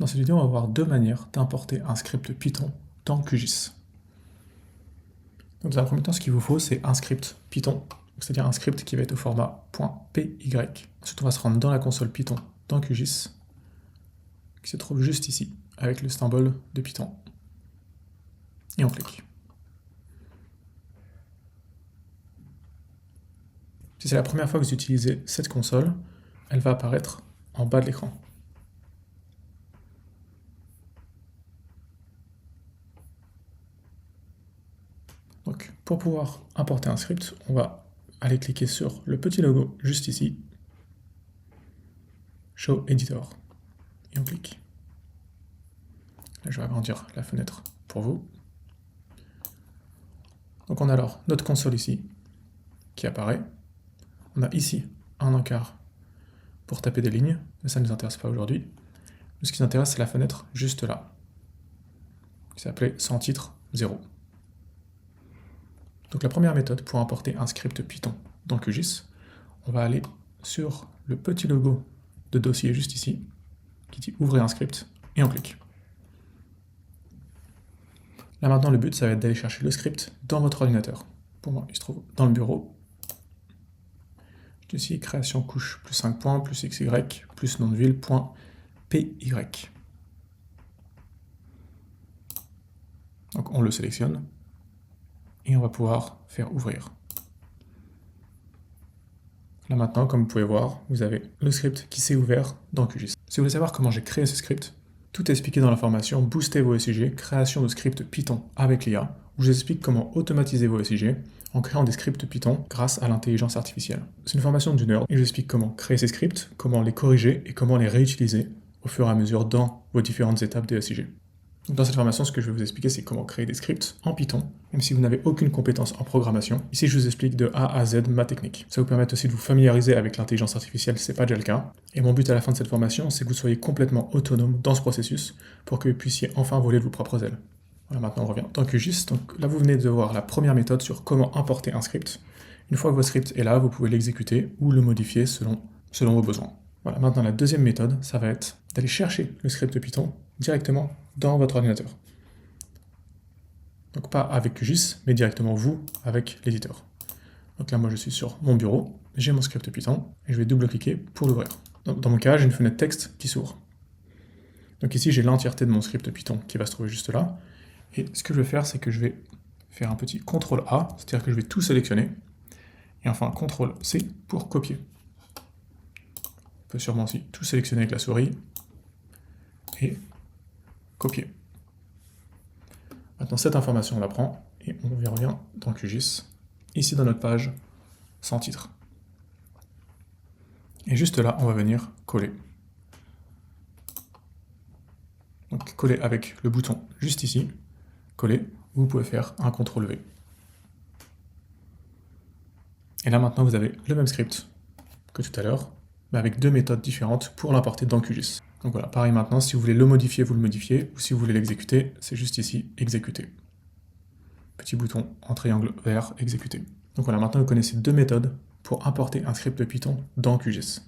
Dans cette vidéo, on va voir deux manières d'importer un script Python dans QGIS. Donc, dans un premier temps, ce qu'il vous faut, c'est un script Python, c'est-à-dire un script qui va être au format .py. Ensuite, on va se rendre dans la console Python dans QGIS, qui se trouve juste ici, avec le symbole de Python. Et on clique. Si c'est la première fois que vous utilisez cette console, elle va apparaître en bas de l'écran. Donc, pour pouvoir importer un script, on va aller cliquer sur le petit logo juste ici, Show Editor, et on clique. Là, je vais agrandir la fenêtre pour vous. Donc on a alors notre console ici, qui apparaît. On a ici un encart pour taper des lignes, mais ça ne nous intéresse pas aujourd'hui. Ce qui nous intéresse, c'est la fenêtre juste là, qui s'appelait sans titre 0. Donc la première méthode pour importer un script Python dans QGIS, on va aller sur le petit logo de dossier juste ici, qui dit ouvrir un script, et on clique. Là maintenant, le but, ça va être d'aller chercher le script dans votre ordinateur. Pour moi, il se trouve dans le bureau. Ici, création couche plus 5 points, plus xy, plus nom de ville, point py. Donc on le sélectionne, et on va pouvoir faire ouvrir. Là maintenant, comme vous pouvez voir, vous avez le script qui s'est ouvert dans QGIS. Si vous voulez savoir comment j'ai créé ce script, tout est expliqué dans la formation Booster vos SIG, création de scripts Python avec l'IA, où je vous explique comment automatiser vos SIG en créant des scripts Python grâce à l'intelligence artificielle. C'est une formation d'une heure et je vous explique comment créer ces scripts, comment les corriger et comment les réutiliser au fur et à mesure dans vos différentes étapes des SIG. Dans cette formation, ce que je vais vous expliquer, c'est comment créer des scripts en Python, même si vous n'avez aucune compétence en programmation. Ici, je vous explique de A à Z ma technique. Ça vous permet aussi de vous familiariser avec l'intelligence artificielle si ce n'est pas déjà le cas. Et mon but à la fin de cette formation, c'est que vous soyez complètement autonome dans ce processus pour que vous puissiez enfin voler de vos propres ailes. Voilà, maintenant on revient dans QGIS. Donc là, vous venez de voir la première méthode sur comment importer un script. Une fois que votre script est là, vous pouvez l'exécuter ou le modifier selon vos besoins. Voilà, maintenant la deuxième méthode, ça va être d'aller chercher le script Python directement dans votre ordinateur. Donc pas avec QGIS, mais directement vous avec l'éditeur. Donc là, moi je suis sur mon bureau, j'ai mon script Python, et je vais double-cliquer pour l'ouvrir. Dans mon cas, j'ai une fenêtre texte qui s'ouvre. Donc ici, j'ai l'entièreté de mon script Python qui va se trouver juste là. Et ce que je vais faire, c'est que je vais faire un petit CTRL A, c'est-à-dire que je vais tout sélectionner, et enfin CTRL C pour copier. On peut sûrement aussi tout sélectionner avec la souris, et copier. Maintenant, cette information, on la prend, et on y revient dans QGIS, ici dans notre page, sans titre. Et juste là, on va venir coller. Donc coller avec le bouton juste ici, coller, vous pouvez faire un CTRL V. Et là maintenant, vous avez le même script que tout à l'heure, mais avec deux méthodes différentes pour l'importer dans QGIS. Donc voilà, pareil maintenant, si vous voulez le modifier, vous le modifiez, ou si vous voulez l'exécuter, c'est juste ici, exécuter. Petit bouton en triangle vert, exécuter. Donc voilà, maintenant vous connaissez deux méthodes pour importer un script Python dans QGIS.